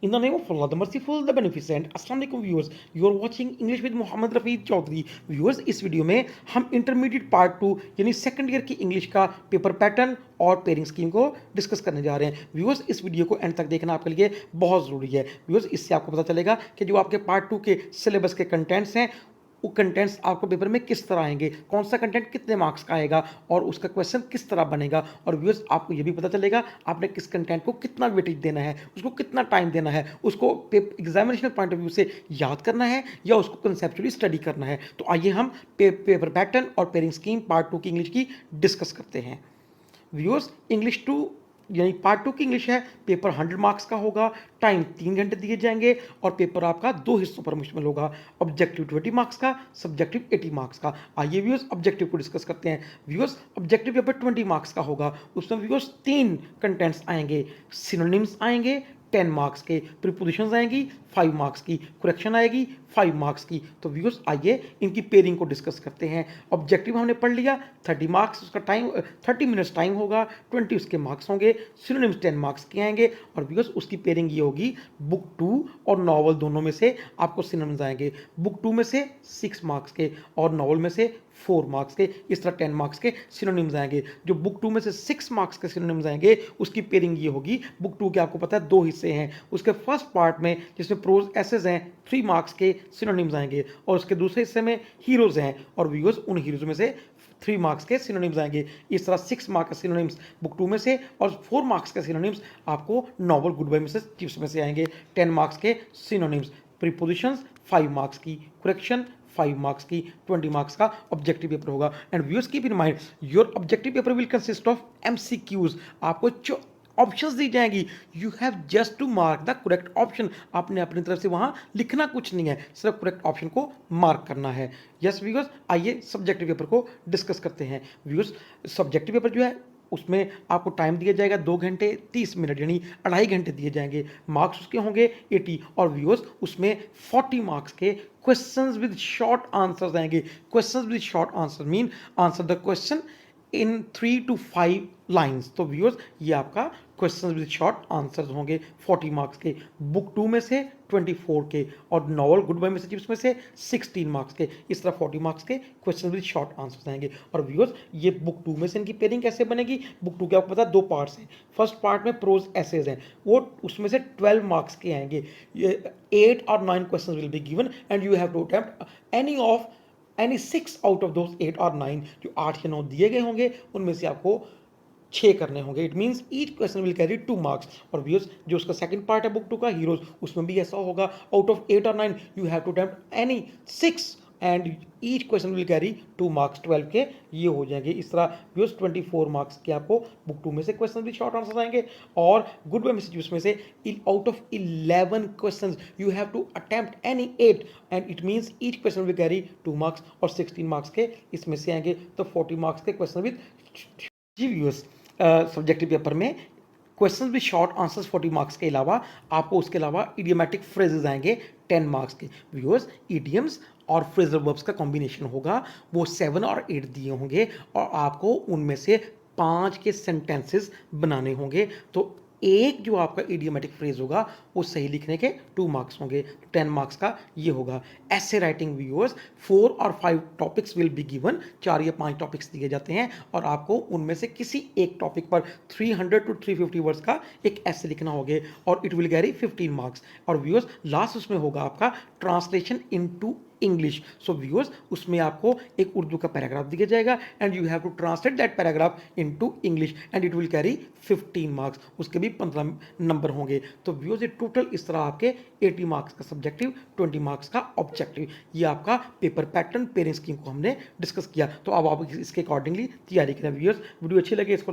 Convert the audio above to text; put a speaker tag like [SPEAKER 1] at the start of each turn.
[SPEAKER 1] In the name of Allah, the merciful, the beneficent. अस्सलाम वालेकुम viewers, you are watching English with Mohammad Rafid Chowdhury. Viewers, इस video में हम intermediate part 2 यानी second year की इंग्लिश का पेपर पैटर्न और पेयरिंग स्कीम को डिस्कस करने जा रहे हैं। व्यूअर्स, इस वीडियो को एंड तक देखना आपके लिए बहुत ज़रूरी है। व्यूअर्स, इससे आपको पता चलेगा कि जो आपके पार्ट 2 के सिलेबस के कंटेंट्स हैं वो कंटेंट्स आपको पेपर में किस तरह आएंगे, कौन सा कंटेंट कितने मार्क्स का आएगा और उसका क्वेश्चन किस तरह बनेगा। और व्यूअर्स, आपको ये भी पता चलेगा आपने किस कंटेंट को कितना वेटेज देना है, उसको कितना टाइम देना है, उसको एग्जामिनेशन पॉइंट ऑफ व्यू से याद करना है या उसको कंसेप्चुअली स्टडी करना है। तो आइए हम पेपर पैटर्न और पेयरिंग स्कीम पार्ट 2 की इंग्लिश की डिस्कस करते हैं। व्यूअर्स, इंग्लिश 2 यानी पार्ट 2 की इंग्लिश है, पेपर 100 मार्क्स का होगा, टाइम 3 घंटे दिए जाएंगे और पेपर आपका 2 हिस्सों पर मुश्तमिल होगा। ऑब्जेक्टिव 20 मार्क्स का, सब्जेक्टिव 80 मार्क्स का। आइए व्यूअर्स ऑब्जेक्टिव को डिस्कस करते हैं। व्यूअर्स, ऑब्जेक्टिव पेपर 20 मार्क्स का होगा, उसमें व्यूअर्स 3 कंटेंट्स आएंगे। सिनोनिम्स आएंगे 10 मार्क्स के, प्रीपोजिशंस आएंगी 5 मार्क्स की, करेक्शन आएगी 5 मार्क्स की। तो व्यूअर्स, आइए इनकी पेयरिंग को डिस्कस करते हैं। ऑब्जेक्टिव हमने पढ़ लिया, 30 मार्क्स उसका टाइम, 30 मिनट्स टाइम होगा, 20 उसके मार्क्स होंगे। सिनोनिम्स 10 मार्क्स के आएंगे और व्यूअर्स उसकी पेयरिंग ये होगी, बुक 2 और नॉवल दोनों में से आपको सिनोनिम्स आएंगे। बुक 2 में से 6 मार्क्स के और नॉवल में से 4 मार्क्स के, इस तरह 10 मार्क्स के सिनोनिम्स आएंगे। जो बुक 2 में से 6 मार्क्स के सिनोनिम्स आएंगे उसकी पेयरिंग ये होगी। बुक 2 के आपको पता है 2 हिस्से हैं, उसके फर्स्ट पार्ट में जिसमें प्रोज एसेज हैं 3 मार्क्स के सिनोनिम्स आएंगे और उसके दूसरे हिस्से में हीरोज हैं और व्यूअर्स उन हीरोज में से 3 मार्क्स के सिनोनिम्स आएंगे। इस तरह 6 मार्क्स के सिनोनिम्स बुक 2 में से और 4 मार्क्स के सिनोनिम्स आपको novel goodbye Mrs Chips में से आएंगे। 10 मार्क्स के सिनोनिम्स, प्रीपोजिशंस 5 मार्क्स की, करेक्शन 5 मार्क्स की, 20 मार्क्स का ऑब्जेक्टिव पेपर होगा। And viewers, keep in mind your objective paper will consist of MCQs. आपको ऑप्शंस दी जाएंगी, you have just to mark the correct option. आपने अपनी तरफ से वहां लिखना कुछ नहीं है, सिर्फ करेक्ट ऑप्शन को मार्क करना है। यस व्यूअर्स, आइए सब्जेक्टिव पेपर को डिस्कस करते हैं। व्यूअर्स, सब्जेक्टिव पेपर जो है उसमें आपको टाइम दिया जाएगा 2 घंटे 30 मिनट यानी 2.5 घंटे दिए जाएंगे। मार्क्स उसके होंगे 80 और व्यूअर्स उसमें 40 मार्क्स के क्वेश्चंस विद शॉर्ट आंसर्स आएंगे। Questions with short answer mean answer the question in 3 to 5 lines. तो व्यूअर्स, ये आपका क्वेश्चन विद शॉर्ट आंसर्स होंगे 40 मार्क्स के। बुक 2 में से 24 के और novel goodbye Mrs Chips में से 16 मार्क्स के। इस तरह 40 मार्क्स के क्वेश्चन विद शॉर्ट आंसर्स आएंगे। और व्यूअर्स, ये बुक 2 में से इनकी पेयरिंग कैसे बनेगी? बुक 2 के आपको पता है 2 पार्ट्स हैं। फर्स्ट पार्ट में प्रोज एसेज हैं, वो उसमें से 12 मार्क्स के आएंगे। 8 और 9 question will be given and you have to attempt any 6 out of those 8 और 9। जो 8 या 9 दिए गए होंगे उनमें से आपको 6 करने होंगे। It means each question will carry 2 marks. और व्यूअर्स, जो उसका सेकंड पार्ट है बुक 2 का हीरोज, उसमें भी ऐसा होगा, आउट ऑफ 8 और 9 you have to attempt any 6 and each question will carry 2 marks. 12 के ये हो जाएंगे। इस तरह व्यूअर्स 24 मार्क्स के आपको बुक 2 में से क्वेश्चन भी शॉर्ट आंसर आएंगे और गुड बाय मिसेस में से out of 11 questions you have to attempt any 8 and it means each question will carry 2 marks और 16 मार्क्स के इसमें से आएंगे। तो 40 मार्क्स के क्वेश्चन विद जी व्यूअर्स, सब्जेक्टिव पेपर में question with short answers 40 marks के अलावा आपको उसके अलावा इडियोमैटिक फ्रेजेस आएंगे 10 मार्क्स के। व्यूअर्स, इडियम्स और फ्रेजल वर्ब्स का कॉम्बिनेशन होगा, वो 7 और 8 दिए होंगे और आपको उनमें से 5 के सेंटेंसेस बनाने होंगे। तो एक जो आपका इडियोमैटिक फ्रेज होगा वो सही लिखने के 2 मार्क्स होंगे, 10 मार्क्स का ये होगा। ऐसे राइटिंग व्यूअर्स 4 और 5 टॉपिक्स विल बी गिवन, 4 या 5 टॉपिक्स दिए जाते हैं और आपको उनमें से किसी एक टॉपिक पर 300 to 350 वर्ड्स का एक ऐसे लिखना होगा और इट विल कैरी 15 मार्क्स। और व्यूअर्स, लास्ट उसमें होगा आपका translation into English. So viewers, उसमें आपको एक उर्दू का पैराग्राफ दिया जाएगा and you have to translate that paragraph into English and it will carry 15 marks. उसके भी 15 नंबर होंगे। तो व्यूअर्स, ये टोटल इस तरह आपके 80 मार्क्स का सब्जेक्टिव, 20 मार्क्स का ऑब्जेक्टिव, ये आपका पेपर पैटर्न पेयरिंग स्कीम को हमने डिस्कस किया। तो अब आप इसके अकॉर्डिंगली तैयारी करें। व्यूअर्स, वीडियो अच्छी लगे इसको